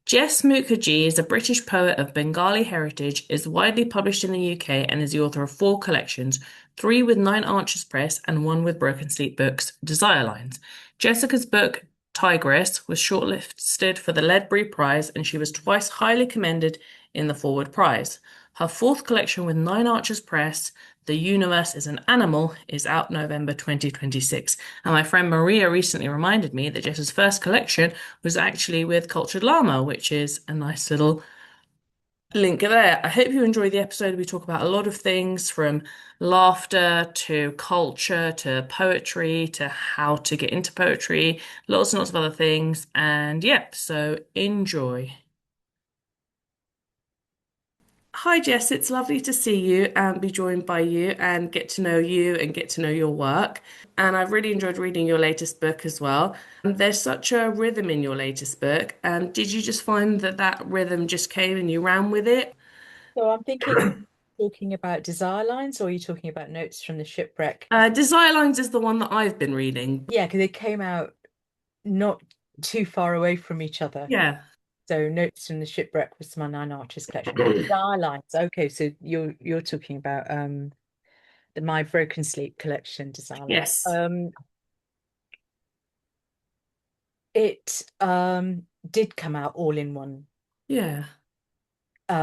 Jess Mookherjee is a British poet of Bengali heritage, is widely published in the UK, and is the author of four collections, three with Nine Arches Press and one with Broken Sleep Books, Desire Lines. Jessica's book, Tigress, was shortlisted for the Ledbury Prize, and she was twice highly commended in the Forward Prize. Her fourth collection with Nine Arches Press, The Universe is an Animal, is out November 2026. And my friend Maria recently reminded me that Jess's first collection was actually with Cultured Llama, which is a nice little link there. I hope you enjoy the episode. We talk about a lot of things from laughter to culture to poetry to how to get into poetry, lots and lots of other things. And yeah, so enjoy. Hi, Jess. It's lovely to see you and be joined by you and get to know you and get to know your work. And I've really enjoyed reading your latest book as well. And there's such a rhythm in your latest book. And did you just find that that rhythm just came and you ran with it? So I'm thinking, talking about desire lines, or are you talking about notes from the shipwreck? Desire Lines is the one that I've been reading. Yeah, because they came out not too far away from each other. Yeah. So notes from the shipwreck was my Nine Arches collection. Desire lines. Okay, so you're talking about my Broken Sleep collection, desire lines. Yes. It did come out all in one Yeah.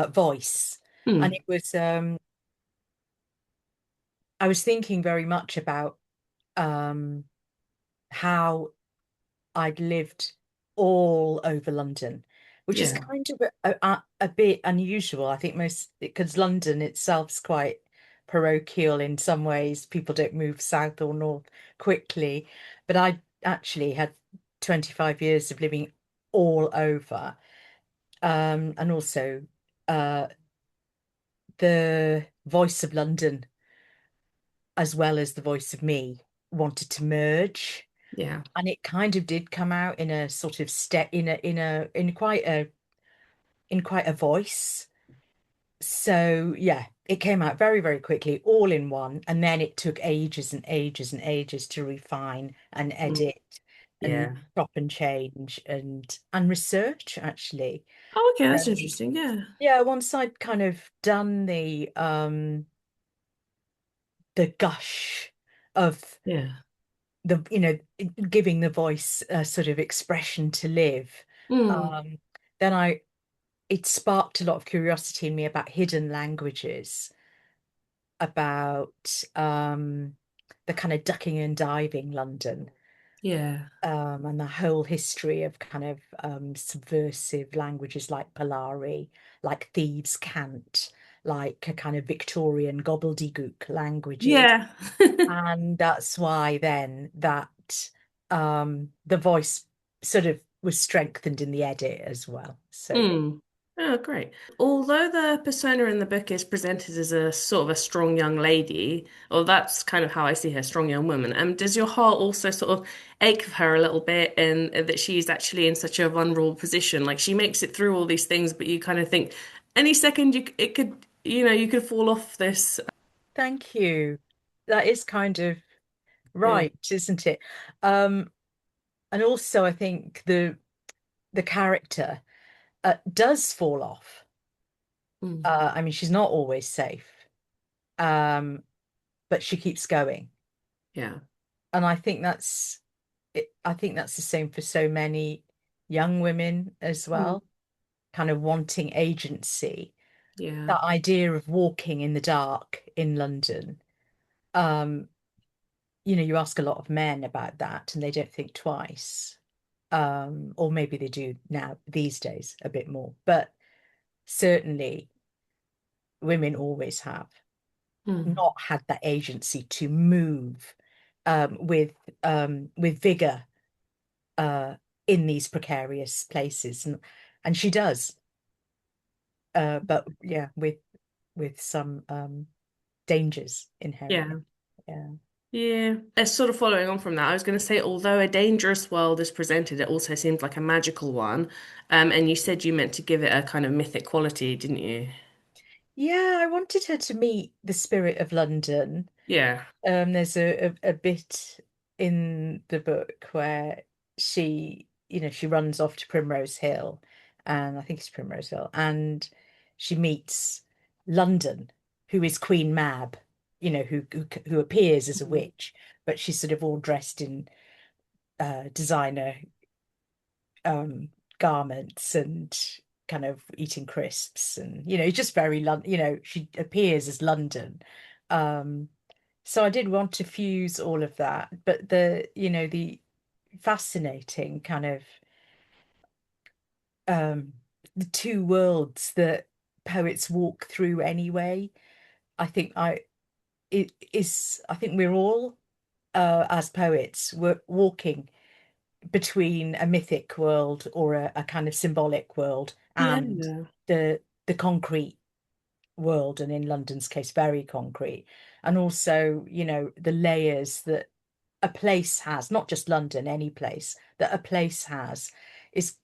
voice, and Mm. it was I was thinking very much about um how I'd lived all over London, which is Yeah. kind of a bit unusual. I think most because London itself's quite parochial in some ways. People don't move south or north quickly. But I actually had 25 years of living all over. And also uh, the voice of London as well as the voice of me wanted to merge. Yeah. And it kind of did come out in a sort of step in quite a voice. So yeah, it came out very, very quickly, all in one, and then it took ages and ages and ages to refine and Mm. edit and Yeah. chop and change and research actually. Oh, okay, that's Um, interesting. Yeah. yeah, once I'd kind of done the gush of Yeah. the giving the voice a sort of expression to live, Mm. um, then I it sparked a lot of curiosity in me about hidden languages, about the kind of ducking and diving London, Yeah. and the whole history of kind of subversive languages like Polari, like thieves' cant, like a kind of Victorian gobbledygook languages. Yeah. And that's why then that the voice sort of was strengthened in the edit as well. So yeah. Mm. Oh, great. Although the persona in the book is presented as a sort of a strong young lady, or that's kind of how I see her, strong young woman, does your heart also sort of ache for her a little bit and that she's actually in such a vulnerable position? Like she makes it through all these things, but you kind of think any second it could, you could fall off this. Thank you. That is kind of Yeah. right, isn't it? Um, and also I think the character does fall off. Mm. I mean, she's not always safe, um, but she keeps going. Yeah. And I think that's the same for so many young women as Mm. well, kind of wanting agency. Yeah. That idea of walking in the dark in London. Um, you ask a lot of men about that and they don't think twice. Or maybe they do now these days a bit more, but certainly women always have Mm. not had that agency to move with vigor uh, in these precarious places, and she does, but yeah, with some dangers inherent. Yeah. Yeah. Yeah, it's sort of following on from that. I was going to say, although a dangerous world is presented, it also seems like a magical one. And you said you meant to give it a kind of mythic quality, didn't you? Yeah, I wanted her to meet the spirit of London. Yeah. There's a bit in the book where she runs off to Primrose Hill and I think it's Primrose Hill, and she meets London, who is Queen Mab, who appears as a Mm. witch, but she's sort of all dressed in designer um, garments and kind of eating crisps, and just very London. She appears as London. Um, so I did want to fuse all of that, but the fascinating kind of um, the two worlds that poets walk through anyway. I think I think we're all as poets we're walking between a mythic world or a kind of symbolic world and Yeah. the concrete world, and in London's case, very concrete. And also, the layers that a place has, not just London, any place that a place has, is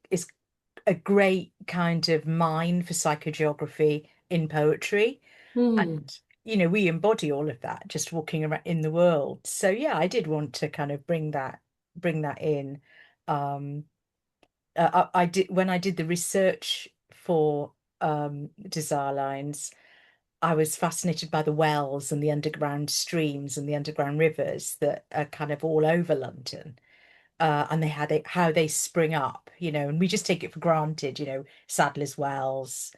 a great kind of mine for psychogeography in poetry. Hmm. And we embody all of that just walking around in the world. So yeah, I did want to kind of bring that in. Um, I did when I did the research for Desire Lines. I was fascinated by the wells and the underground streams and the underground rivers that are kind of all over London. And how they spring up, and we just take it for granted, Sadler's Wells,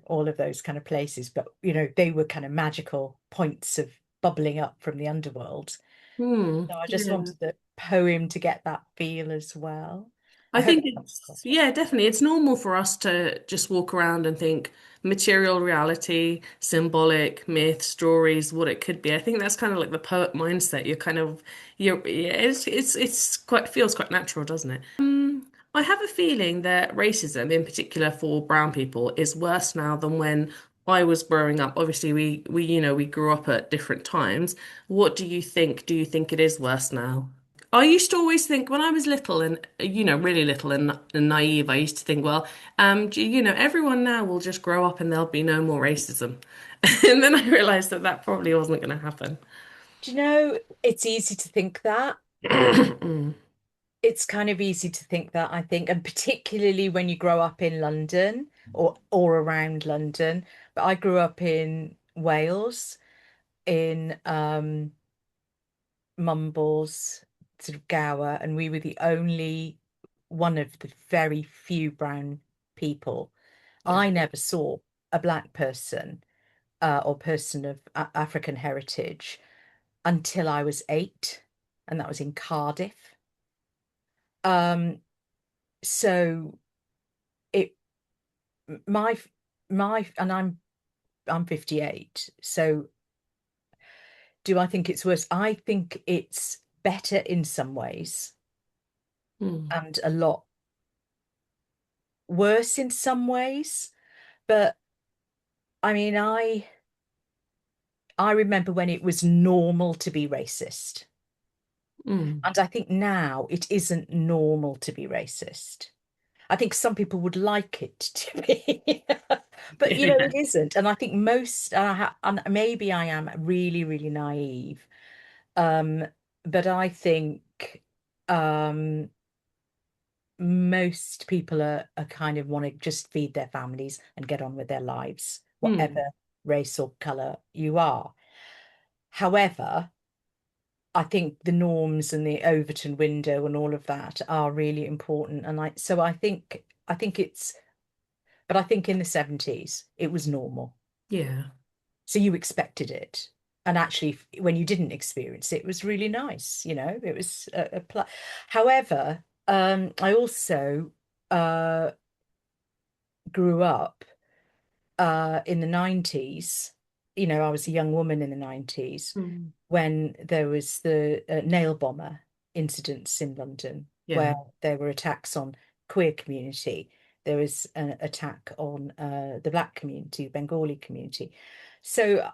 all of those kind of places. But, they were kind of magical points of bubbling up from the underworld. Hmm. So I just Yeah. wanted the poem to get that feel as well. I I hope think that comes it's, across well. yeah, definitely. It's normal for us to just walk around and think material reality, symbolic, myth, stories, what it could be. I think that's kind of like the poet mindset. Yeah, it's quite, feels quite natural, doesn't it? I have a feeling that racism, in particular for brown people, is worse now than when I was growing up. Obviously, we grew up at different times. What do you think? Do you think it is worse now? I used to always think when I was little and really little and naive, I used to think, well, everyone now will just grow up and there'll be no more racism. And then I realized that that probably wasn't going to happen. Do you know, it's easy to think that. Mm, It's kind of easy to think that, I think, and particularly when you grow up in London or around London. But I grew up in Wales, in Mumbles, sort of Gower, and we were the only one of the very few brown people. yeah. I never saw a black person or person of African heritage until I was 8, and that was in Cardiff. Um, so it my and I'm 58. So do I think it's worse? I think it's better in some ways Mm, and a lot worse in some ways. But I mean, I remember when it was normal to be racist. mm, And I think now it isn't normal to be racist. I think some people would like it to be, but yeah. it isn't. And I think and maybe I am really, really naive. Um, but I think um, most people are kind of want to just feed their families and get on with their lives, Mm, whatever race or color you are. However, I think the norms and the Overton window and all of that are really important. And I think but I think in the 70s it was normal. yeah. So you expected it. And actually, when you didn't experience it, it was really nice. It was However, I also uh, grew up in the 90s. I was a young woman in the 90s Mm, when there was the nail bomber incidents in London, where yeah. there were attacks on queer community. There was an attack on the Black community, Bengali community. So,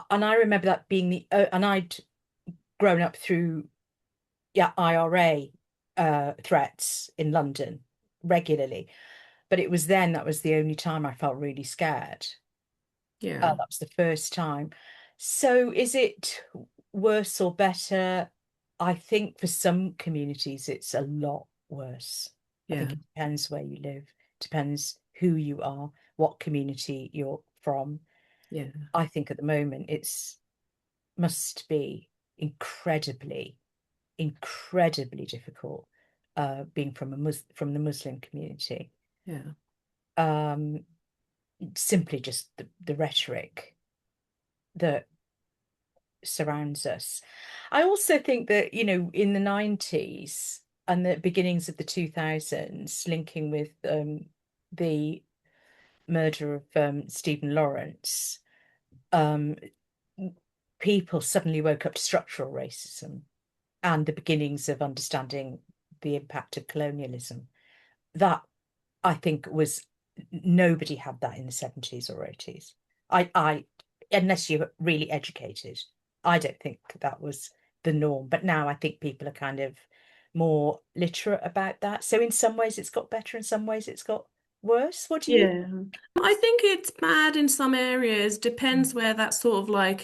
and I remember that being and I'd grown up through, yeah, IRA threats in London regularly, but it was then that was the only time I felt really scared. Yeah. That was the first time. So is it worse or better? I think for some communities it's a lot worse. I think Yeah. it depends where you live. depends who you are, what community you're from. Yeah. I think at the moment it's must be incredibly, incredibly difficult being from from the Muslim community. Yeah. Um, Simply just the rhetoric that surrounds us. I also think that, in the 90s and the beginnings of the 2000s, linking with the murder of Stephen Lawrence, um, people suddenly woke up to structural racism and the beginnings of understanding the impact of colonialism. That I think was nobody had that in the 70s or 80s. I unless you're really educated, I don't think that was the norm. But now I think people are kind of more literate about that. So in some ways it's got better, in some ways it's got worse. What do you Yeah. I think it's bad in some areas. Depends where that sort of like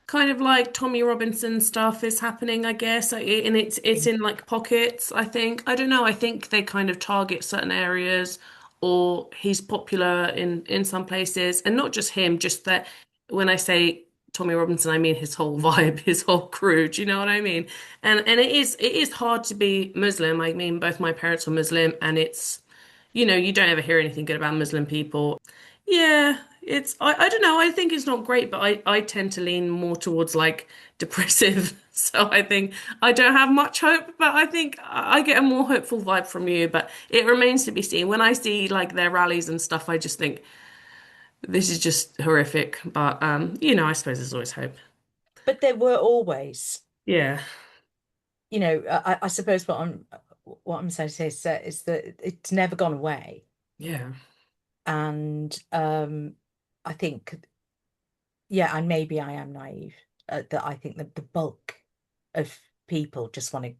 kind of like Tommy Robinson stuff is happening, I guess. And it's think? in like pockets, I think. I don't know. I think they kind of target certain areas, or he's popular in some places, and not just him, just that when I say Tommy Robinson, I mean his whole vibe, his whole crew. Do you know what I mean? And it is hard to be Muslim. I mean, both my parents were Muslim, and you don't ever hear anything good about Muslim people. Yeah, I don't know. I think it's not great, but I tend to lean more towards like depressive. So I think I don't have much hope, but I think I get a more hopeful vibe from you. But it remains to be seen. When I see like their rallies and stuff, I just think this is just horrific. But I suppose there's always hope. But there were always, Yeah, I suppose what I'm saying to say is that it's never gone away. yeah, And I think, yeah, and maybe I am naive, that I think that the bulk of people just want to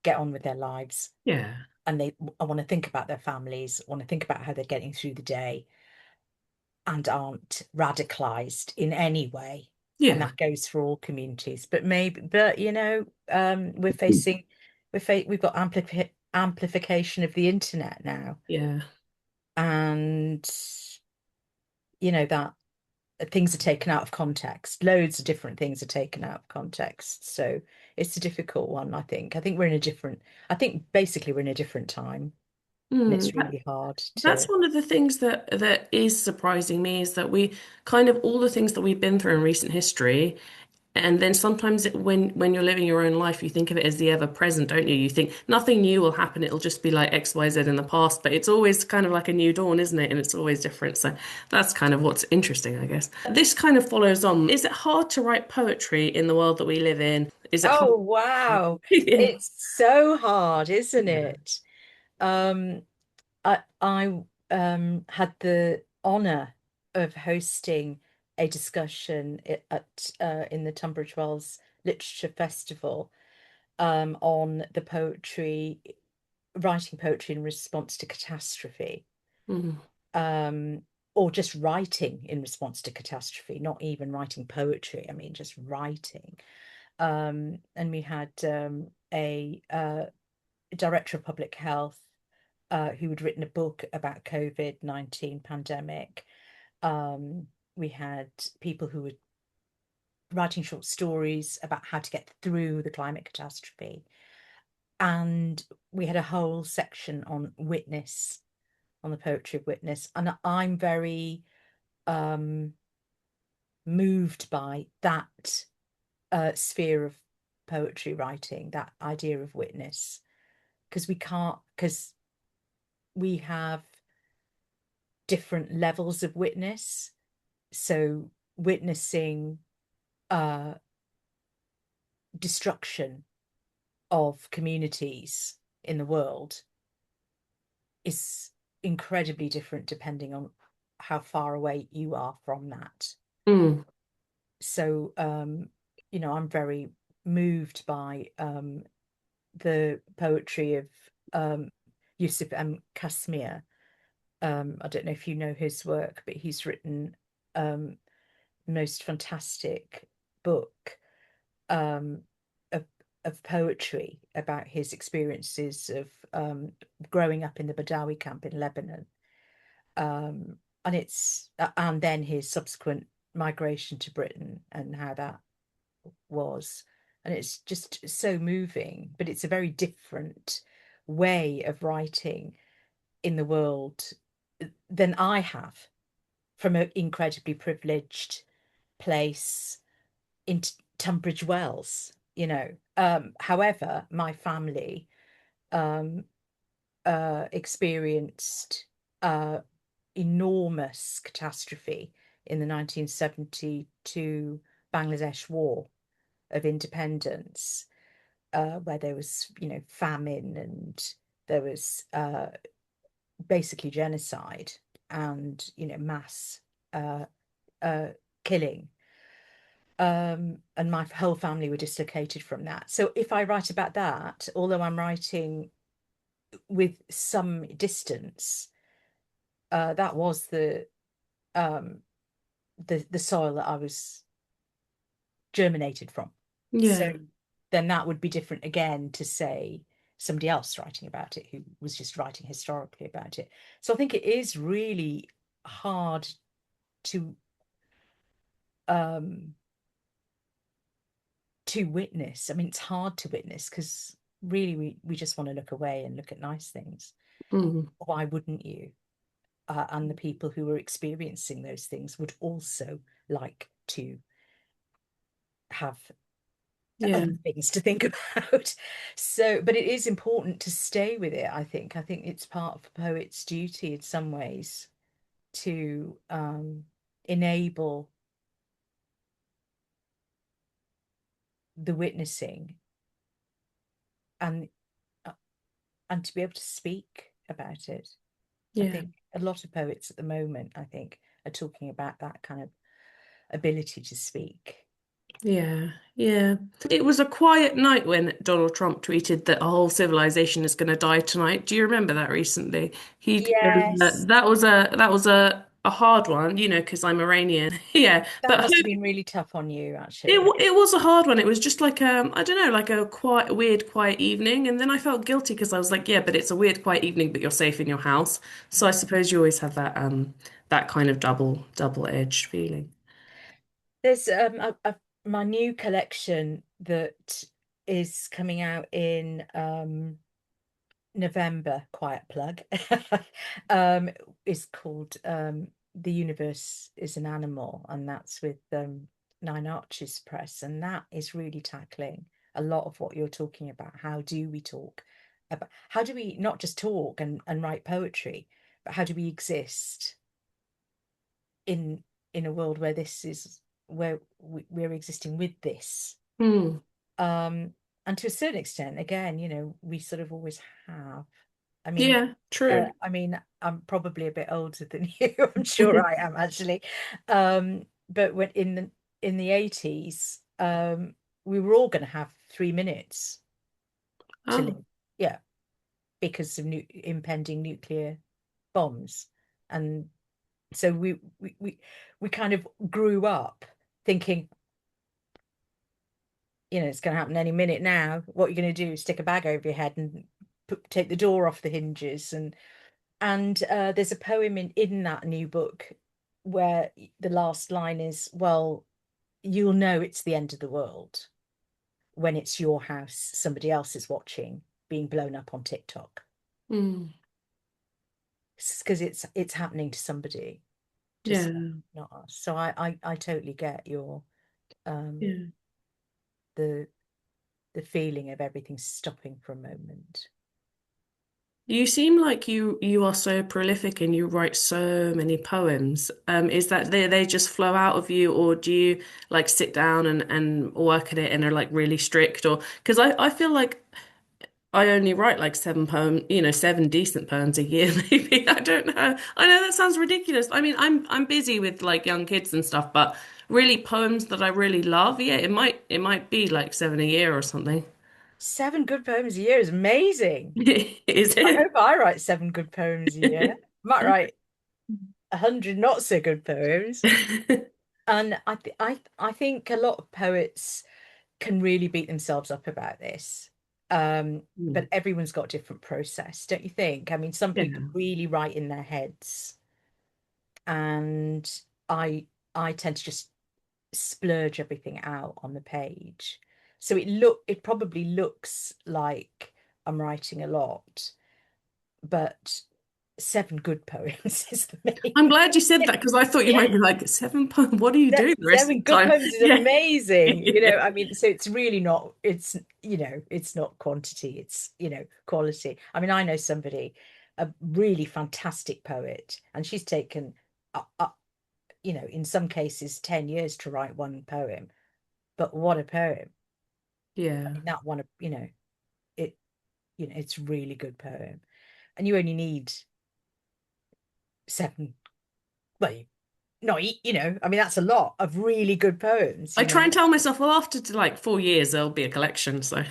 get on with their lives, yeah, and they want to think about their families, want to think about how they're getting through the day, and aren't radicalized in any way. And yeah, that goes for all communities. But we've got amplification of the internet now, yeah. and that things are taken out of context. Loads of different things are taken out of context. So it's a difficult one, I think. I think basically we're in a different time, and Mm, it's really hard that's to. one of the things that is surprising me is that we kind of all the things that we've been through in recent history, and then sometimes when you're living your own life, you think of it as the ever present, don't you? You think nothing new will happen; it'll just be like X, Y, Z in the past, but it's always kind of like a new dawn, isn't it? And it's always different. So that's kind of what's interesting, I guess. This kind of follows on. Is it hard to write poetry in the world that we live in? Is it hard? Oh, wow. Yeah. It's so hard, isn't Yeah. it? Um, I had the honor of hosting a discussion at in the Tunbridge Wells Literature Festival on the writing poetry in response to catastrophe, Mm, um, or just writing in response to catastrophe, not even writing poetry. I mean, just writing. And we had a director of public health who had written a book about COVID-19 pandemic. We had people who were writing short stories about how to get through the climate catastrophe. And we had a whole section on witness, on the poetry of witness. And I'm very um, moved by that sphere of poetry writing, that idea of witness, because we have different levels of witness. So witnessing uh, destruction of communities in the world is incredibly different depending on how far away you are from that. mm, So, I'm very moved by the poetry of um, Yusuf M. Kashmir. I don't know if you know his work, but he's written um, the most fantastic book um, of poetry about his experiences of growing up in the Badawi camp in Lebanon. And and then his subsequent migration to Britain and how that was. And it's just so moving, but it's a very different way of writing in the world than I have from an incredibly privileged place in Tunbridge Wells, you know. However, my family um, experienced uh, enormous catastrophe in the 1972 Bangladesh War of independence, where there was, famine and there was basically genocide and, mass uh, uh, killing. And my whole family were dislocated from that. So if I write about that, although I'm writing with some distance, that was um, the soil that I was germinated from. So Yeah. then that would be different again to say somebody else writing about it who was just writing historically about it. So I think it is really hard to um witness. I mean, it's hard to witness because really we just want to look away and look at nice things. Mm. Why wouldn't you? And the people who are experiencing those things would also like to have Yeah. other things to think about. So, but it is important to stay with it, I think. I think it's part of a poet's duty in some ways to enable the witnessing and uh, and to be able to speak about it. I Yeah. think a lot of poets at the moment, I think, are talking about that kind of ability to speak. Yeah, yeah. It was a quiet night when Donald Trump tweeted that a whole civilization is going to die tonight. Do you remember that recently? Yes, That was a hard one, because I'm Iranian. Yeah, that but must have been really tough on you, it actually. it was a hard one. It was just like I don't know, like a quiet, weird, quiet evening, and then I felt guilty because I was like, yeah, but it's a weird, quiet evening, but you're safe in your house. So I suppose you always have that kind of double edged feeling. There's my new collection that is coming out in November, quiet plug, um, is called The Universe is an Animal, and that's with Nine Arches Press, and that is really tackling a lot of what you're talking about. How do we talk about, how do we not just talk and write poetry, but how do we exist in a world where this is where we're existing with this? Hmm. Um, and to a certain extent, again, we sort of always have. I mean, Yeah, true. I mean, I'm probably a bit older than you. I'm sure I am actually. But when in the 80s, we were all going to have 3 minutes to Oh. live. Yeah, because of impending nuclear bombs, and so we kind of grew up thinking, it's going to happen any minute now. What are you going to do? Stick a bag over your head and take the door off the hinges. And there's a poem in that new book where the last line is, well, you'll know it's the end of the world when it's your house, somebody else is watching, being blown up on TikTok. Hmm. Because it's happening to somebody, just Yeah. not us. So I totally get your um Yeah. the feeling of everything stopping for a moment. You seem like you are so prolific and you write so many poems. Is that they just flow out of you, or do you like sit down and work at it and are like really strict? Or because I feel like I only write like seven poems, seven decent poems a year, maybe. I don't know. I know that sounds ridiculous. I mean, I'm busy with like young kids and stuff, but really poems that I really love, yeah, it might be like seven a year or something. 7 good poems a year is amazing. Is I it? hope I write 7 good poems a year. I might write 100 not so good poems. And I think a lot of poets can really beat themselves up about this. But Mm. everyone's got a different process, don't you think? I mean, some people Yeah. really write in their heads, and I I tend to just splurge everything out on the page. So it probably looks like I'm writing a lot, but seven good poems is the I'm main. glad you said that because I thought you might be like, 7 poems, what do you do the rest of Seven the good time? poems is Yeah. amazing. Yeah. I mean, so it's really not, it's not quantity, it's, quality. I mean, I know somebody, a really fantastic poet, and she's taken, in some cases, 10 years to write one poem. But what a poem. I Yeah. mean, that one, it, it's really good poem. And you only need seven, well, not, I mean, that's a lot of really good poems, I try and tell myself, well, after like 4 years, there'll be a collection. So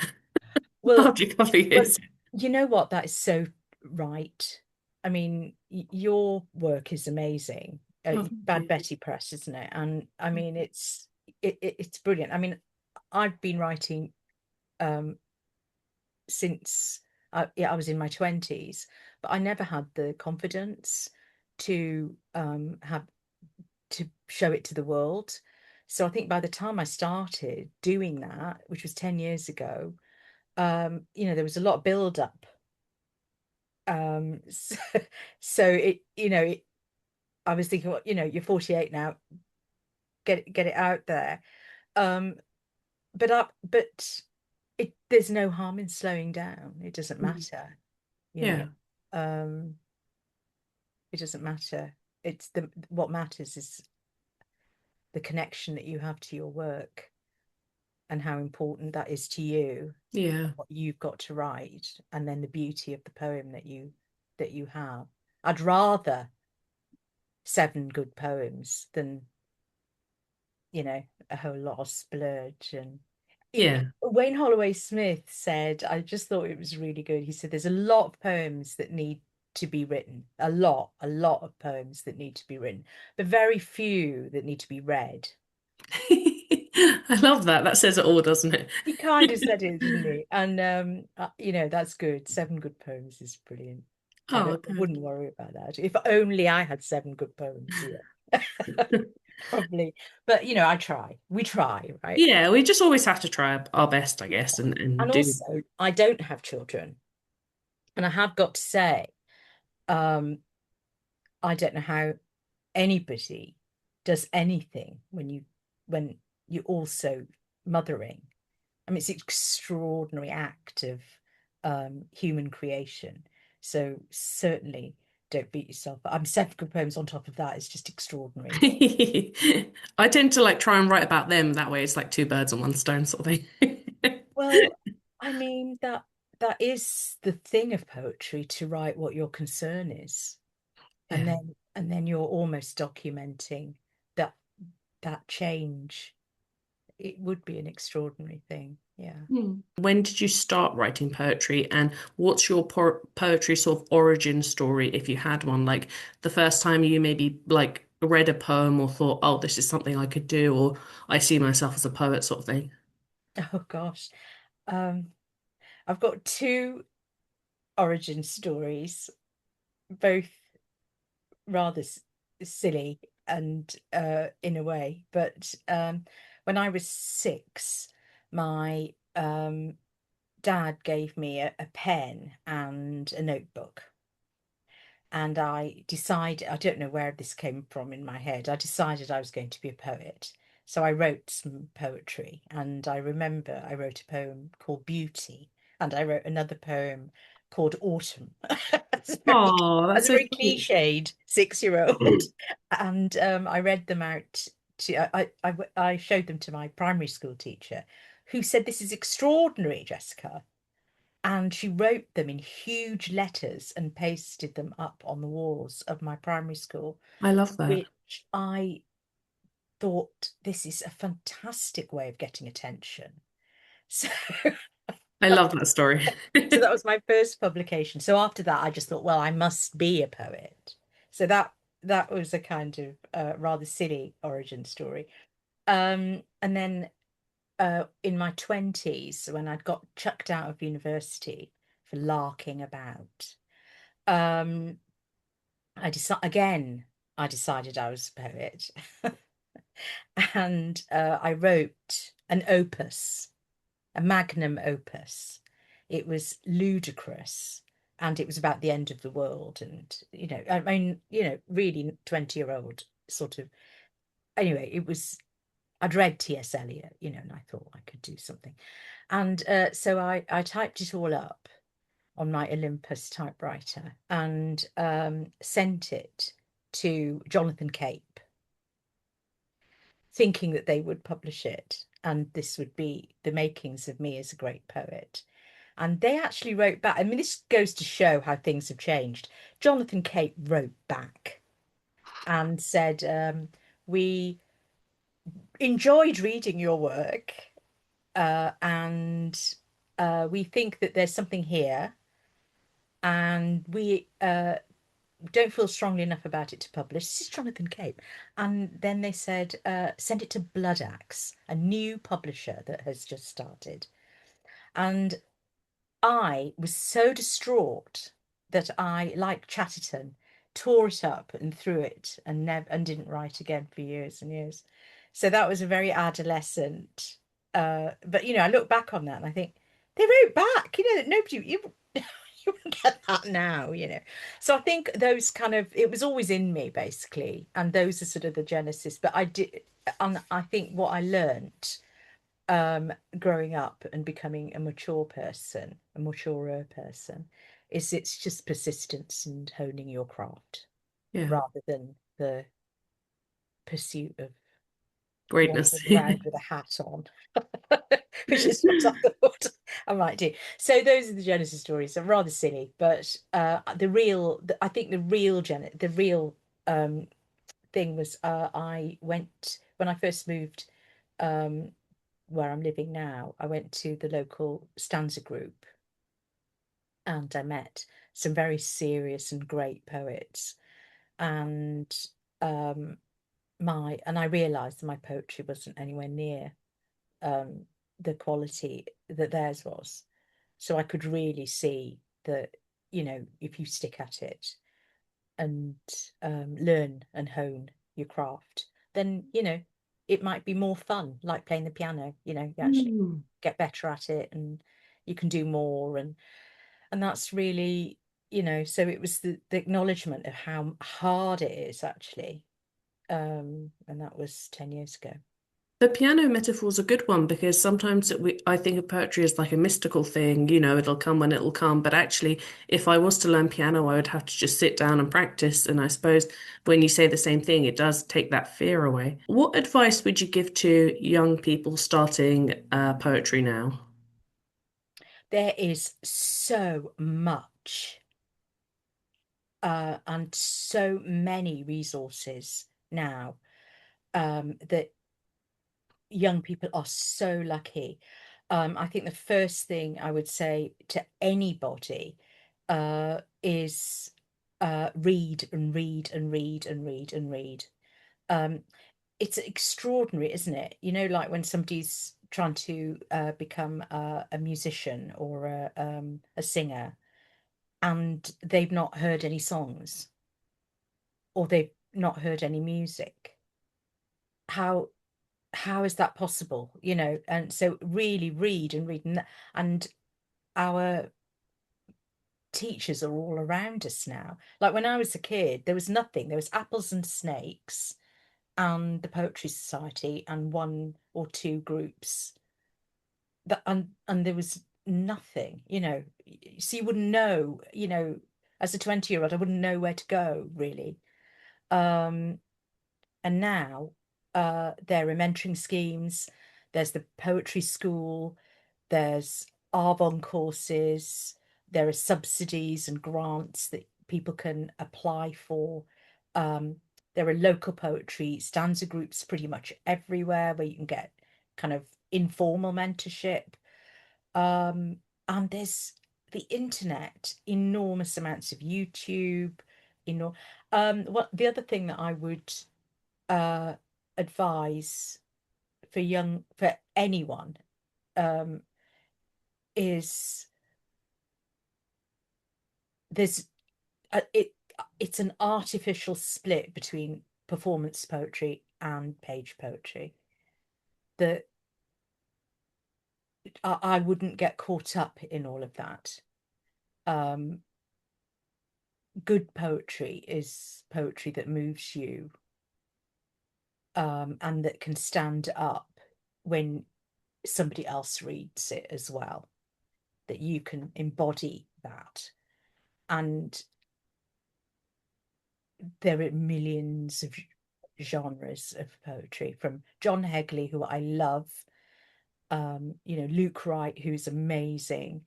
Well, after a couple of well, years. you know what? That is so right. I mean, your work is amazing. Oh, thank Bad you. Betty Press, isn't it? And I mean, it's brilliant. I mean, I've been writing um since I was in my 20s, but I never had the confidence to have to show it to the world. So I think by the time I started doing that, which was 10 years ago, there was a lot of build up. So, I was thinking, well, you're 48 now, get it out there. Um, but there's no harm in slowing down. It doesn't Mm. matter, you know. Yeah. Um, it doesn't matter. It's the what matters is the connection that you have to your work and how important that is to you, Yeah. what you've got to write, and then the beauty of the poem that you have. I'd rather seven good poems than, a whole lot of splurge. And Yeah. Wayne Holloway Smith said, I just thought it was really good. He said there's a lot of poems that need to be written, a lot of poems that need to be written, but very few that need to be read. I love that. That says it all, doesn't it? He kind of said it, didn't he? And that's good. Seven good poems is brilliant. Oh, I okay. wouldn't worry about that. If only I had seven good poems, yeah. Probably. But I try. We try, right? Yeah, we just always have to try our best, I guess, and And do. also, I don't have children. And I have got to say, um, I don't know how anybody does anything when you're also mothering. I mean, it's an extraordinary act of human creation. So certainly don't beat yourself up. I'm seven good poems on top of that. It's just extraordinary. I tend to like try and write about them that way. It's like two birds on one stone sort of thing. Well, I mean that is the thing of poetry, to write what your concern is, and Yeah. then you're almost documenting that that change. It would be an extraordinary thing. Yeah. Hmm. When did you start writing poetry, and what's your poetry sort of origin story, if you had one? Like the first time you maybe like read a poem or thought, oh, this is something I could do, or I see myself as a poet sort of thing. Oh gosh. Um, I've got two origin stories, both rather silly and in a way. But when I was 6, my dad gave me a pen and a notebook. And I decided, I don't know where this came from in my head, I decided I was going to be a poet. So I wrote some poetry, and I remember I wrote a poem called Beauty, and I wrote another poem called Autumn. Oh, As that's a so very sweet. cliched 6-year-old. And I read them out I showed them to my primary school teacher, who said, "This is extraordinary, Jessica." And she wrote them in huge letters and pasted them up on the walls of my primary school, I love that. which I thought, this is a fantastic way of getting attention. So, I love that story. so that was my first publication. So after that, I just thought, well, I must be a poet. So that was a kind of rather silly origin story. And then in my 20s, when I'd got chucked out of university for larking about, um, I decided I was a poet. And I wrote an opus, a magnum opus. It was ludicrous, and it was about the end of the world. And, I mean, really 20-year-old sort of. Anyway, I'd read T.S. Eliot, and I thought I could do something. And so I typed it all up on my Olympus typewriter and sent it to Jonathan Cape, thinking that they would publish it and this would be the makings of me as a great poet. And they actually wrote back. I mean, this goes to show how things have changed. Jonathan Cape wrote back and said, we enjoyed reading your work, and we think that there's something here, and we don't feel strongly enough about it to publish. This is Jonathan Cape. And then they said, send it to Blood Axe, a new publisher that has just started. And I was so distraught that I, like Chatterton, tore it up and threw it and never and didn't write again for years and years. So that was a very adolescent. But I look back on that and I think they wrote back. Nobody you wouldn't get that now. So I think those kind of it was always in me basically, and those are sort of the genesis. But I did, and I think what I learnt growing up and becoming a maturer person, is it's just persistence and honing your craft Yeah, rather than the pursuit of greatness. wandering around with a hat on, which is what I thought I might do. So those are the Genesis stories. They're rather silly, but I think the real um, thing was I went when I first moved um, where I'm living now. I went to the local stanza group and I met some very serious and great poets. And um, I realised that my poetry wasn't anywhere near um, the quality that theirs was. So I could really see that, if you stick at it and learn and hone your craft, then, it might be more fun, like playing the piano. You actually Mm. get better at it and you can do more. And that's really, so it was the acknowledgement of how hard it is actually. And that was 10 years ago. The piano metaphor is a good one because sometimes I think of poetry as like a mystical thing, it'll come when it'll come. But actually, if I was to learn piano, I would have to just sit down and practice. And I suppose when you say the same thing, it does take that fear away. What advice would you give to young people starting poetry now? There is so much and so many resources now, that young people are so lucky. I think the first thing I would say to anybody is read and read and read and read and read. Um, it's extraordinary, isn't it? Like when somebody's trying to become a musician or a singer, and they've not heard any songs or they've not heard any music. How is that possible? And so really read and read, and our teachers are all around us now. Like when I was a kid, there was nothing. There was apples and snakes and the Poetry Society and one or two groups that and there was nothing, so you wouldn't know, as a 20-year-old, I wouldn't know where to go really. Um, and now there are mentoring schemes, there's the poetry school, there's Arvon courses, there are subsidies and grants that people can apply for. Um, there are local poetry stanza groups pretty much everywhere where you can get kind of informal mentorship. Um, and there's the internet, enormous amounts of YouTube, what the other thing that I would uh advise for anyone um, is there's it it's an artificial split between performance poetry and page poetry that I wouldn't get caught up in all of that. Um, Good poetry is poetry that moves you, and that can stand up when somebody else reads it as well, that you can embody that. And there are millions of genres of poetry from John Hegley, who I love, Luke Wright, who's amazing,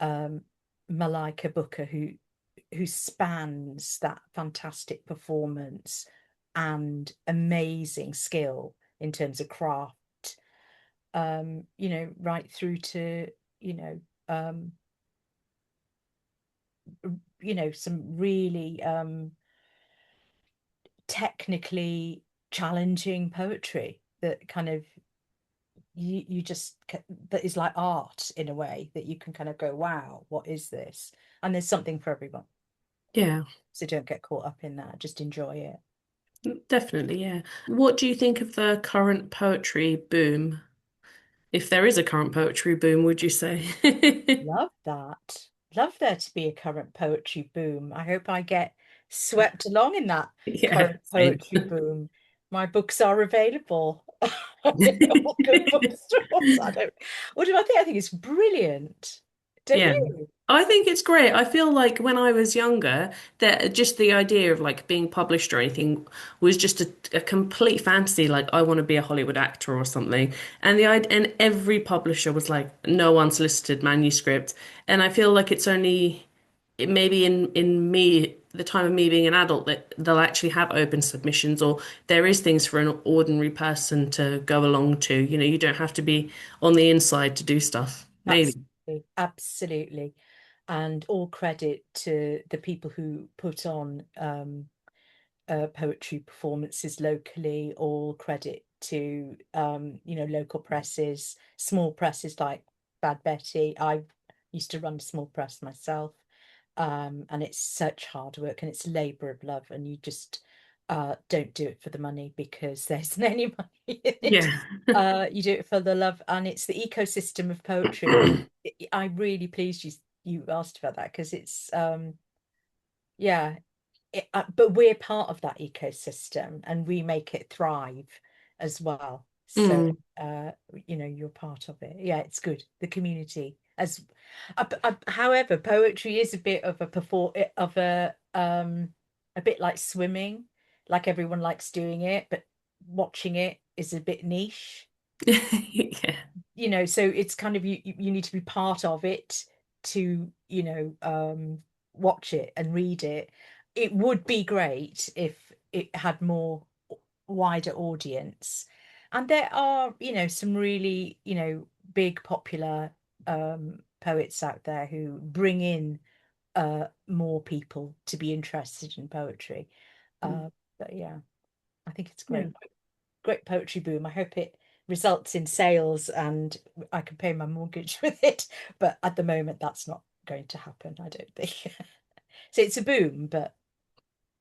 um, Malika Booker, who spans that fantastic performance and amazing skill in terms of craft, right through to, you know, um, some really technically challenging poetry that kind of you just that is like art in a way that you can kind of go, wow, what is this? And there's something for everyone. Yeah, So don't get caught up in that. Just enjoy it. definitely, yeah. What do you think of the current poetry boom? If there is a current poetry boom, would you say? Love that. Love there to be a current poetry boom. I hope I get swept along in that Yeah, current same. poetry boom. My books are available in all good bookstores. What do I think? I think it's brilliant. Don't Yeah. you? I think it's great. I feel like when I was younger, that just the idea of like being published or anything was just a complete fantasy. Like I want to be a Hollywood actor or something. And every publisher was like no unsolicited manuscript. And I feel like it's only maybe in me the time of me being an adult that they'll actually have open submissions or there is things for an ordinary person to go along to. You know, you don't have to be on the inside to do stuff. Maybe. Absolutely, absolutely. And all credit to the people who put on poetry performances locally. All credit to local presses, small presses like Bad Betty. I used to run a small press myself, and it's such hard work and it's labor of love, and you just don't do it for the money because there isn't any money in it. Yeah. You do it for the love, and it's the ecosystem of poetry. I'm really pleased you asked about that because it's yeah, but we're part of that ecosystem and we make it thrive as well. So, Mm. you're part of it. Yeah, it's good. The community however, poetry is a bit of a a bit like swimming, like everyone likes doing it, but watching it is a bit niche. Yeah. So it's kind of you need to be part of it to watch it and read it. It would be great if it had more wider audience, and there are some really big popular poets out there who bring in more people to be interested in poetry. But yeah, I think it's Yeah. great poetry boom. I hope it results in sales and I can pay my mortgage with it. But at the moment, that's not going to happen, I don't think. So it's a boom, but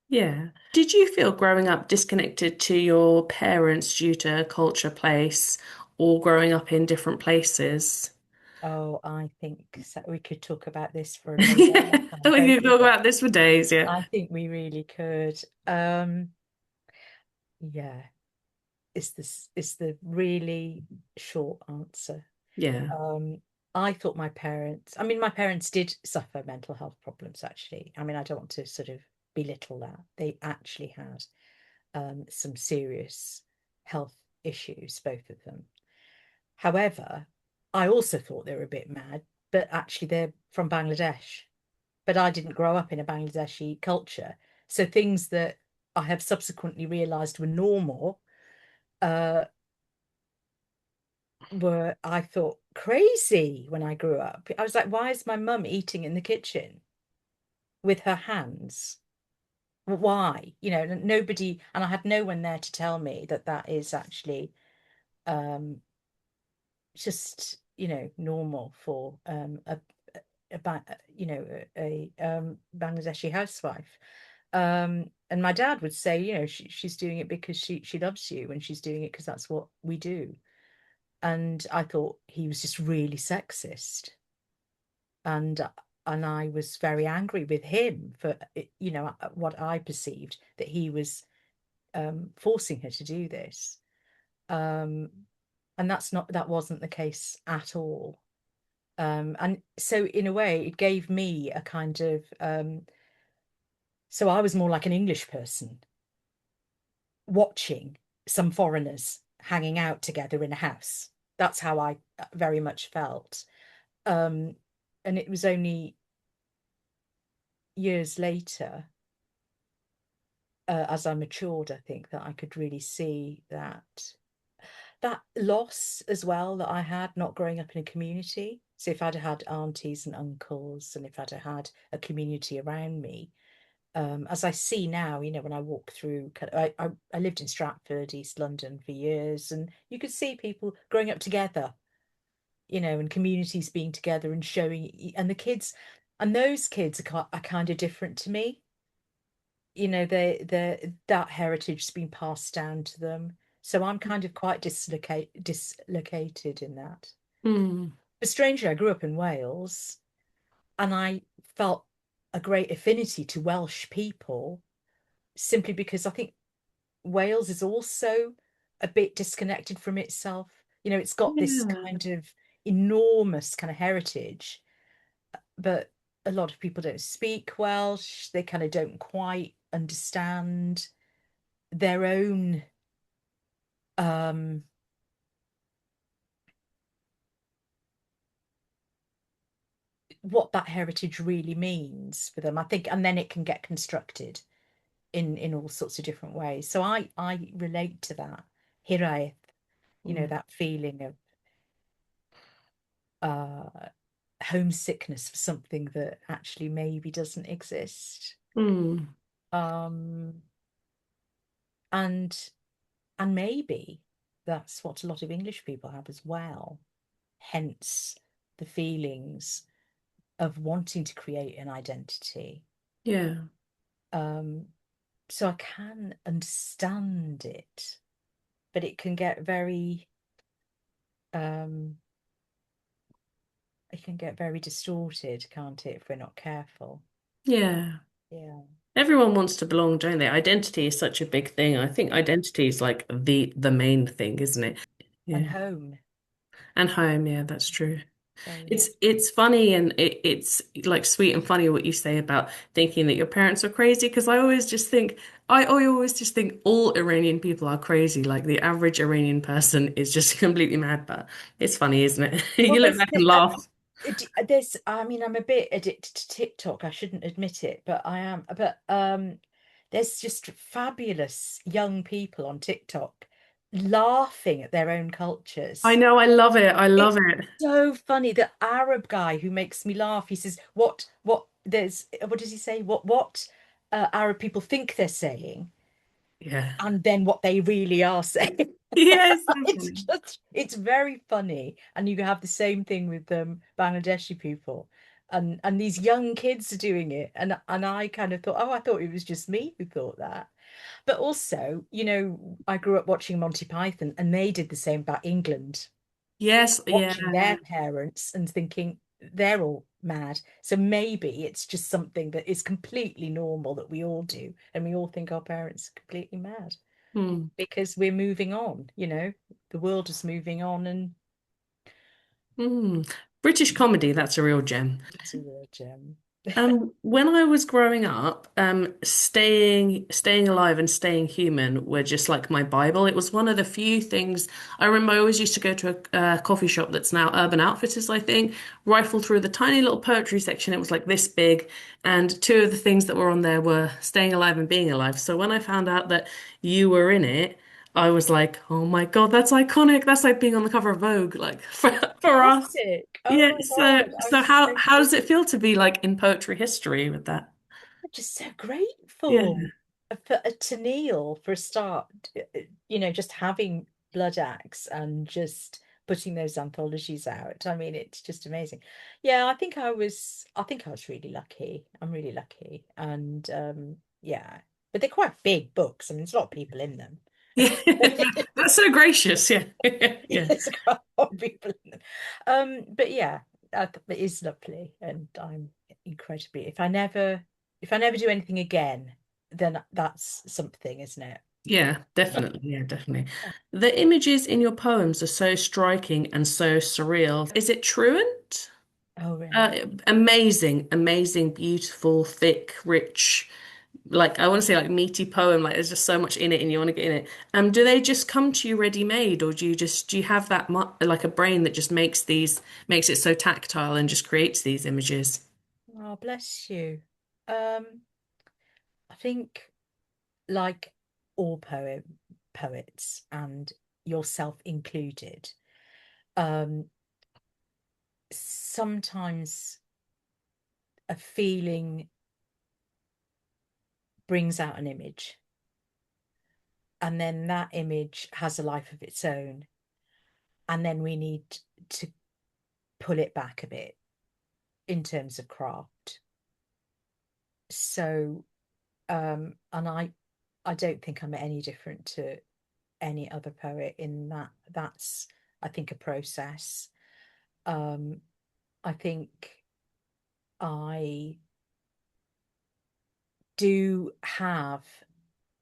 Yeah. Did you feel growing up disconnected to your parents due to culture, place, or growing up in different places? oh, I think so. We could talk about this for another long We time, both can of talk us. about this for days, yeah. I think we really could. Um, yeah, it's the really short answer. Yeah. Um, I thought my parents did suffer mental health problems, actually. I mean, I don't want to sort of belittle that. They actually had some serious health issues, both of them. However, I also thought they were a bit mad, but actually they're from Bangladesh. But I didn't grow up in a Bangladeshi culture. So things that I have subsequently realized were normal uh, were, I thought, crazy when I grew up. I was like, why is my mum eating in the kitchen with her hands? Why? Nobody, and I had no one there to tell me that that is actually um, just normal for a Bangladeshi housewife. And my dad would say, she's doing it because she loves you, and she's doing it because that's what we do. And I thought he was just really sexist, and I was very angry with him for what I perceived that he was forcing her to do this. Um, and that wasn't the case at all. And so in a way, it gave me a kind of so I was more like an English person watching some foreigners hanging out together in a house. That's how I very much felt. Um, and it was only years later, as I matured, I think that I could really see that loss as well that I had not growing up in a community. So if I'd had aunties and uncles, and if I'd had a community around me, as I see now, when I walk through, I lived in Stratford, East London for years, and you could see people growing up together, and communities being together and showing, and the kids, and those kids are kind of different to me. They that heritage has been passed down to them. So I'm kind of quite dislocated in that. Mm. But strangely, I grew up in Wales, and I felt a great affinity to Welsh people simply because I think Wales is also a bit disconnected from itself. It's got this Yeah. kind of enormous kind of heritage, but a lot of people don't speak Welsh. They kind of don't quite understand their own um what that heritage really means for them, I think, and then it can get constructed in all sorts of different ways. So I relate to that hiraeth, Mm. that feeling of uh homesickness for something that actually maybe doesn't exist. Mm. um and and maybe that's what a lot of English people have as well, hence the feelings of wanting to create an identity. Yeah. um so I can understand it, but um it can get very distorted, can't it, if we're not careful? Yeah. Yeah. Everyone wants to belong, don't they? Identity is such a big thing. I think identity is like the main thing, isn't it? And Yeah. home, And home, yeah, that's true. very It's much. it's funny and it's like sweet and funny what you say about thinking that your parents are crazy because I always just think all Iranian people are crazy. Like the average Iranian person is just completely mad, but it's funny, isn't it? Well, You look back and laugh. I mean, I'm a bit addicted to TikTok. I shouldn't admit it, but I am. But there's just fabulous young people on TikTok laughing at their own I cultures. know, I love it. I love It's it. so funny. The Arab guy who makes me laugh. He says, what does he say? What Arab people think they're saying, Yeah. and then what they really are saying. Yeah, it's so It's funny. just, it's very funny. And you have the same thing with Bangladeshi people. And these young kids are doing it. And I kind of thought, oh, I thought it was just me who thought that. But also, I grew up watching Monty Python, and they did the same about England, Yes, yeah. watching their parents and thinking they're all mad. So maybe it's just something that is completely normal that we all do, and we all think our parents are completely mad Hmm. because we're moving on, the world is moving on, and Hmm. British comedy, that's a real gem. it's a real gem. When I was growing up, staying alive and staying human were just like my Bible. It was one of the few things I remember. I always used to go to a coffee shop that's now Urban Outfitters, I think, rifle through the tiny little poetry section. It was like this big, and two of the things that were on there were staying alive and being alive. So when I found out that you were in it, I was like, oh my God, that's iconic. That's like being on the cover of Vogue, like for us. Fantastic. Yeah, Oh my so God. I'm so how so how does it feel to be like in poetry history with that? just so Yeah. grateful to Neil for a start, just having blood acts and just putting those anthologies out. I mean, it's just amazing. Yeah, I think I was really lucky. I'm really lucky. And yeah. But they're quite big books. I mean, there's a lot of people in them. Yeah, that's so gracious. Yeah, yeah, There's quite a lot of people in them. But yeah, it is lovely, and I'm incredibly. If I never do anything again, then that's something, isn't it? yeah, definitely. Yeah, definitely. The images in your poems are so striking and so surreal. Is it truant? Oh, really? Amazing, amazing, beautiful, thick, rich, like I want to say like meaty poem. Like there's just so much in it, and you want to get in it. Do they just come to you ready made, or do you have that mu like a brain that just makes it so tactile and just creates these images? Oh, bless you. Um, I think like all poets and yourself included, um, sometimes a feeling brings out an image, and then that image has a life of its own, and then we need to pull it back a bit in terms of craft. So, and I don't think I'm any different to any other poet in that that's, I think, a process. Um, I think I do have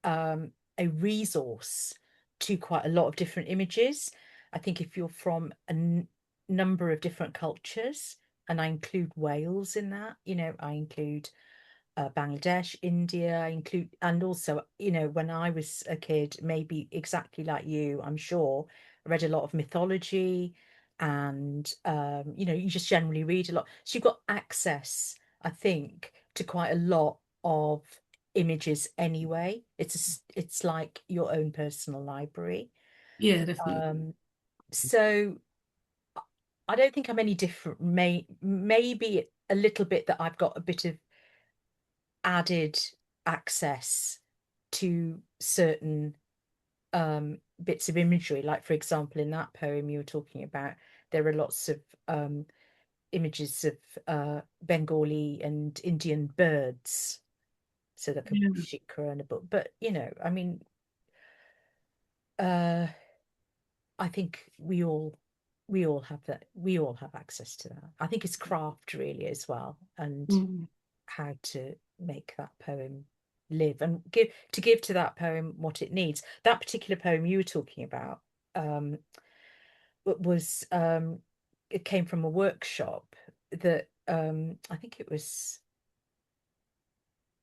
a resource to quite a lot of different images. I think if you're from a number of different cultures, and I include Wales in that, I include Bangladesh, India, I include, and also, when I was a kid, maybe exactly like you, I'm sure, I read a lot of mythology, and you just generally read a lot. So you've got access, I think, to quite a lot of images anyway. It's like your own personal library. Yeah, definitely. Um, so I don't think I'm any different. Maybe a little bit that I've got a bit of added access to certain bits of imagery. Like, for example, in that poem you were talking about, there are lots of images of Bengali and Indian birds. So like a Yeah. shikra and a book. But, I mean, uh, I think we all have that. We all have access to that. I think it's craft really as well, and Mm. how to make that poem live and give to that poem what it needs. That particular poem you were talking about um, was it came from a workshop that I think it was,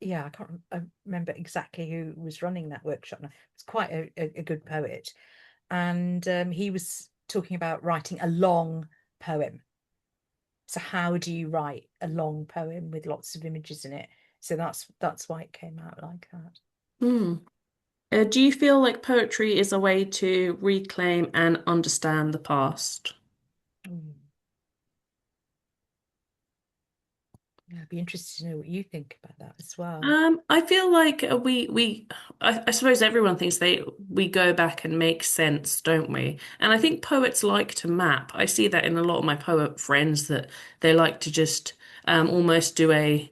yeah, I can't I remember exactly who was running that workshop now. It's quite a good poet, and he was talking about writing a long poem. So how do you write a long poem with lots of images in it? So that's why it came out like that. Mm. Do you feel like poetry is a way to reclaim and understand the past? Mm. Yeah, I'd be interested to know what you think about that as well. I feel like I suppose everyone thinks we go back and make sense, don't we? And I think poets like to map. I see that in a lot of my poet friends that they like to just almost do a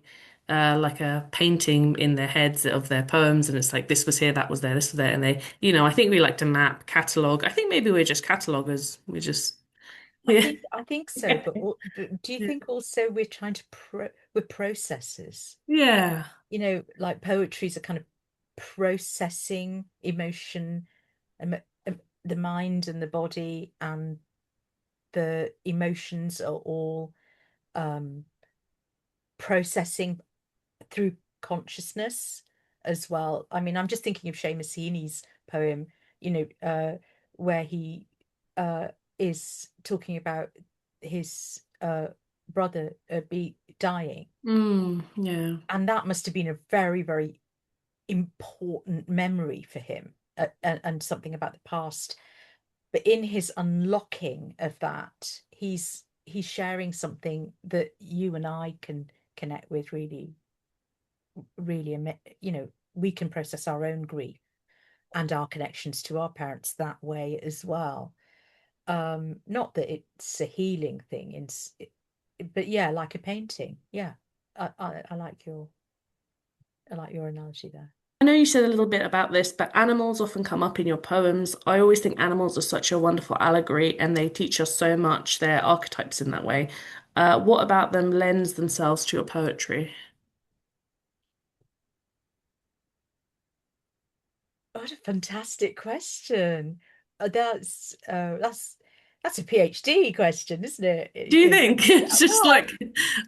like a painting in their heads of their poems, and it's like this was here, that was there, this was there, and I think we like to map, catalog. I think maybe we're just catalogers. We just I yeah. think I think so, but do you think also we're trying to we're processors? Yeah. Like poetry's a kind of processing emotion, the mind and the body and the emotions are all um processing through consciousness as well. I mean, I'm just thinking of Seamus Heaney's poem, where he uh, is talking about his brother be dying, Yeah. and that must have been a very, very important memory for him, and something about the past. But in his unlocking of that, he's sharing something that you and I can connect with really, really. We can process our own grief and our connections to our parents that way as well. Not that it's a healing thing, but yeah, like a painting. Yeah, I I like your analogy there. I know you said a little bit about this, but animals often come up in your poems. I always think animals are such a wonderful allegory and they teach us so much. They're archetypes in that way. What about them lends themselves to your poetry? What a fantastic question. That's a PhD question, isn't it? Do you Because think it's just well, like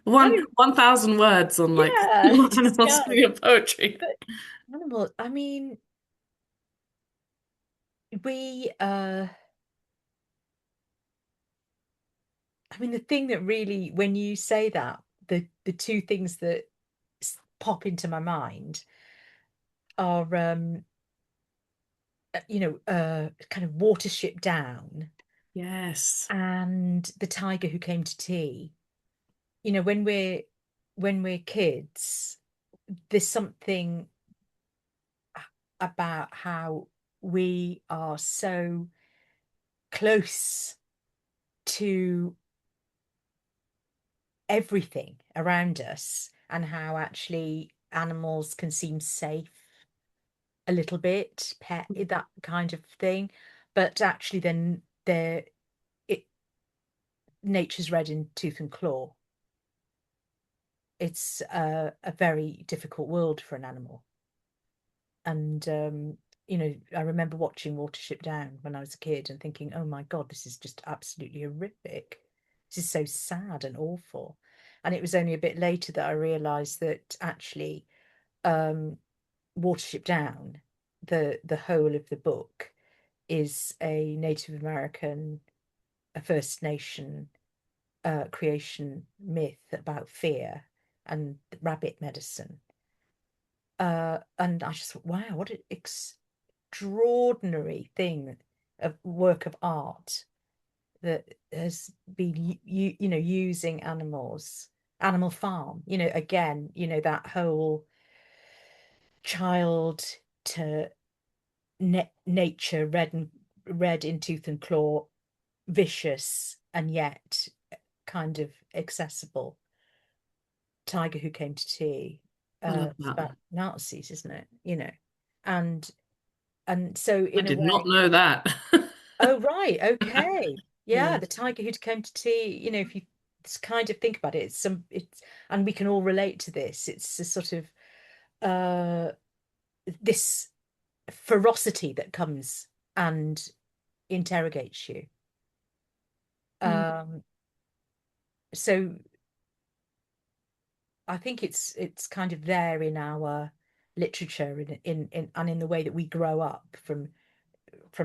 one I 1,000 words on like yeah, what just animals go. in your poetry? But animal, I mean, we I mean the thing that really when you say that, the two things that pop into my mind are kind of Watership Down Yes. and The Tiger Who Came to Tea. You know, when we're kids, there's something about how we are so close to everything around us and how actually animals can seem safe a little bit, pet that kind of thing. But actually then they're it nature's red in tooth and claw. It's a very difficult world for an animal. And I remember watching Watership Down when I was a kid and thinking, oh my God, this is just absolutely horrific. This is so sad and awful. And it was only a bit later that I realized that actually um, Watership Down, the whole of the book, is a Native American, a First Nation creation myth about fear and rabbit medicine. And I just thought, wow, what an extraordinary thing of work of art that has been using animals, Animal Farm, again, that whole child to nature, red in tooth and claw, vicious and yet kind of accessible. Tiger Who Came to Tea. I love It's that. about Nazis, isn't it? And so I in a did not way, know that. oh right, okay. Yeah. Yeah, the tiger who came to tea, if you kind of think about it, it's and we can all relate to this. It's a sort of uh this ferocity that comes and interrogates you. Mm. Um so I think it's kind of there in our literature in and in the way that we grow up from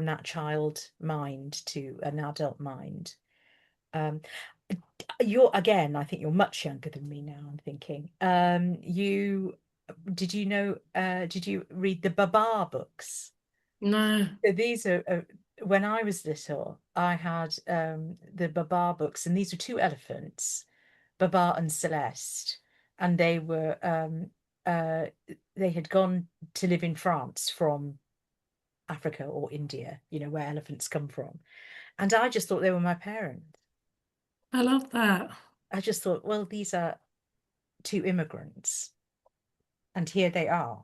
that child mind to an adult mind. Um, you're again, I think you're much younger than me now, I'm thinking. Did you read the Babar books? No. So these are when I was little, I had the Babar books, and these were two elephants, Babar and Celeste, and uh they had gone to live in France from Africa or India, where elephants come from. And I just thought they were my parents. I love that. I just thought, well, these are two immigrants, and here they are,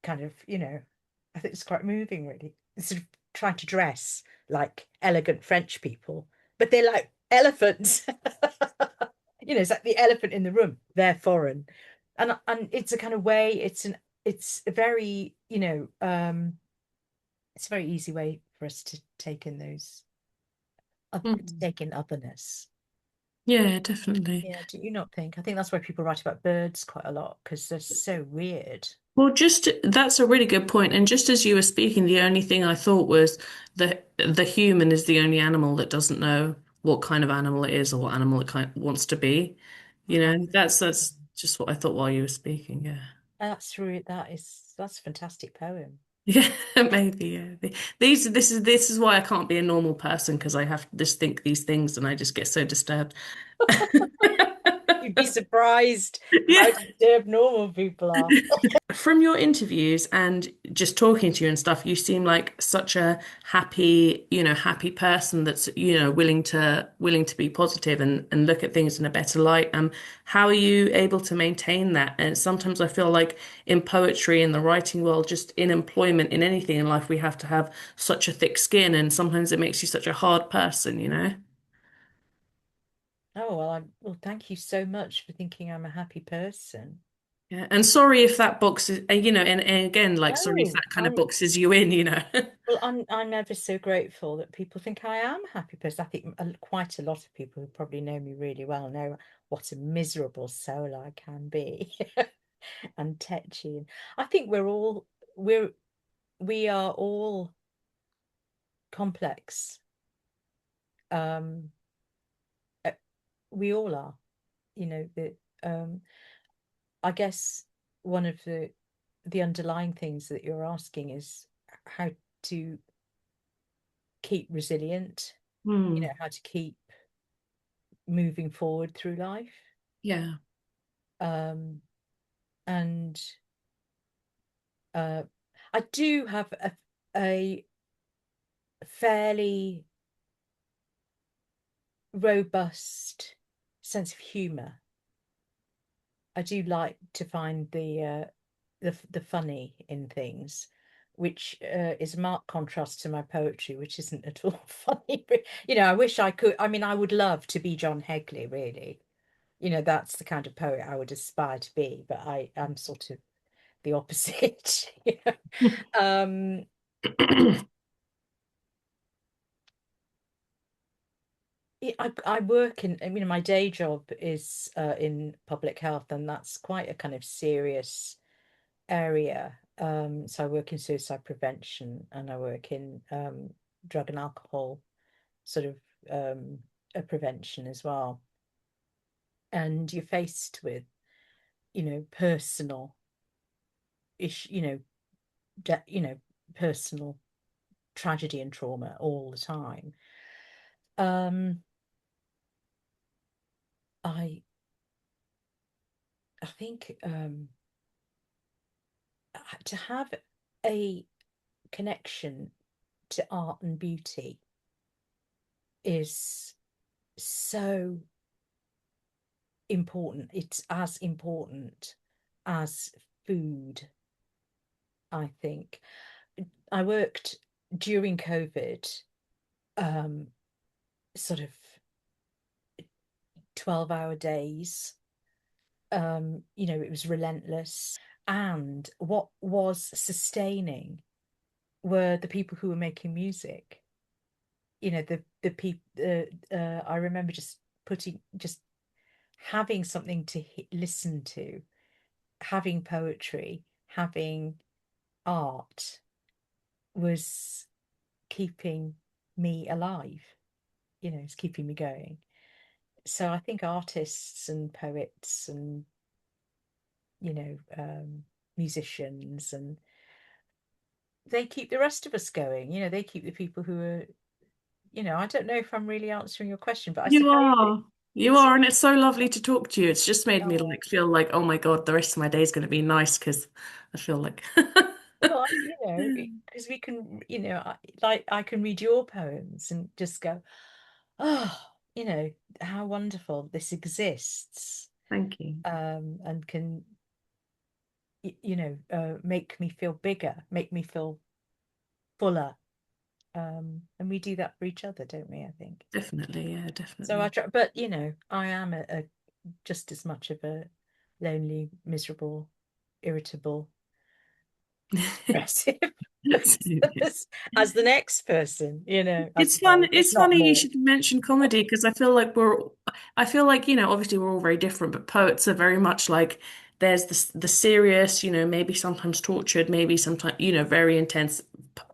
kind of, I think it's quite moving, really. Sort of trying to dress like elegant French people, but they're like elephants. It's like the elephant in the room. They're foreign, and it's a kind of way. It's a very, it's a very easy way for us to take in to Mm. take in otherness. Yeah, definitely. Yeah, do you not think? I think that's why people write about birds quite a lot because they're so weird. Well, just that's a really good point. And just as you were speaking, the only thing I thought was the human is the only animal that doesn't know what kind of animal it is or what animal it wants to be. That's just what I thought while you were speaking. Yeah. That's really that's a fantastic poem. Yeah, maybe. Yeah. This is why I can't be a normal person because I have to just think these things and I just get so disturbed. Be surprised how Yeah. disturbed normal people are. From your interviews and just talking to you and stuff, you seem like such a happy, happy person that's, willing to be positive and look at things in a better light. How are you able to maintain that? And sometimes I feel like in poetry, in the writing world, just in employment, in anything in life, we have to have such a thick skin, and sometimes it makes you such a hard person. Oh, well, well, thank you so much for thinking I'm a happy person. Yeah. And sorry if that boxes, and again, like, sorry if No, that kind of boxes you in. well, I'm ever so grateful that people think I am a happy person. I think quite a lot of people who probably know me really well know what a miserable soul I can be and tetchy. And I think we're we are all complex. Um, uh, we all are. Um, I guess one of the underlying things that you're asking is how to keep resilient, Hmm. how to keep moving forward through life. Yeah. Um, and uh, I do have a fairly robust sense of humor. I do like to find the funny in things, which is a marked contrast to my poetry, which isn't at all funny. But, I wish I could. I mean, I would love to be John Hegley, really. That's the kind of poet I would aspire to be, but I am sort of the opposite. Um, I work in, my day job is in public health, and that's quite a kind of serious area. So I work in suicide prevention, and I work in drug and alcohol sort of a prevention as well. And you're faced with, personal ish, personal tragedy and trauma all the time. Um, I I think to have a connection to art and beauty is so important. It's as important as food, I think. I worked during COVID, um, sort of 12-hour days. It was relentless. And what was sustaining were the people who were making music. The people, I remember just having something to listen to, having poetry, having art was keeping me alive, it's keeping me going. So I think artists and poets and, musicians, and they keep the rest of us going, they keep the people who are, I don't know if I'm really answering your question, but I You suppose are. You it's, are, and it's so lovely to talk to you. It's just made me oh, like feel like, oh my God, the rest of my day is going to be nice because I feel like well, because we can, like I can read your poems and just go, oh, how wonderful this exists, Thank you. and can, make me feel bigger, make me feel fuller. And we do that for each other, don't we? I think. Definitely, yeah, So I definitely. try, but I am a just as much of a lonely, miserable, irritable, aggressive as the next person, I It's fun. suppose, if It's not funny you more. should mention comedy because I feel like, obviously we're all very different, but poets are very much like there's the serious, maybe sometimes tortured, maybe sometimes, very intense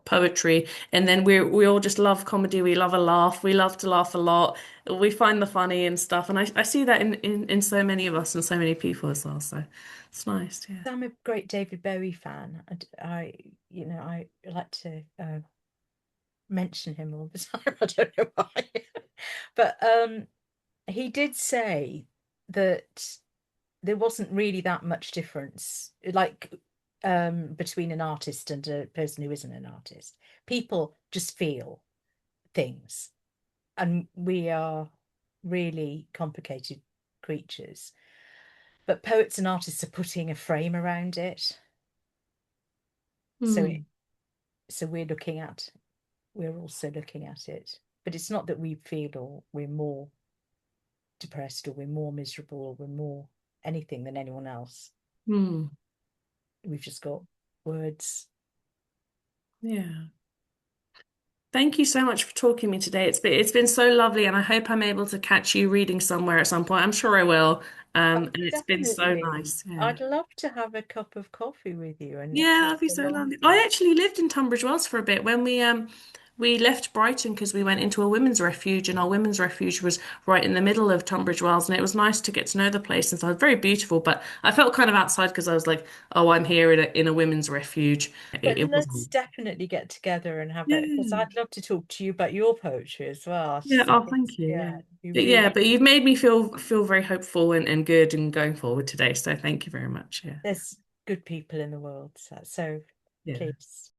poetry. And then we all just love comedy. We love a laugh. We love to laugh a lot. We find the funny and stuff. And I see that in so many of us and so many people as well. So it's nice. Yeah. I'm a great David Bowie fan. I like to mention him all the time. I don't know why, but he did say. that there wasn't really that much difference, like between an artist and a person who isn't an artist. People just feel things, and we are really complicated creatures. But poets and artists are putting a frame around it. So Hmm. so we're also looking at it. But it's not that we feel or we're more depressed or we're more miserable or we're more anything than anyone else. Hmm. We've just got words. Yeah. Thank you so much for talking to me today. It's been so lovely, and I hope I'm able to catch you reading somewhere at some point. I'm sure I will. Oh, And it's been so definitely. nice. Yeah. I'd love to have a cup of coffee with you and Yeah, talk that'd be so along lovely. with I you. actually lived in Tunbridge Wells for a bit when we left Brighton because we went into a women's refuge, and our women's refuge was right in the middle of Tunbridge Wells, and it was nice to get to know the place. And so it was very beautiful, but I felt kind of outside because I was like, oh, I'm here in a women's refuge. But It let's wasn't. definitely get together and have it because Yeah. I'd love to talk to you about your poetry as well. Yeah, I oh, think, thank you. yeah, Yeah. you But yeah, really, but you've made me feel very hopeful and good and going forward today. So thank you very much. Yeah. there's good people in the world. So Yeah. please.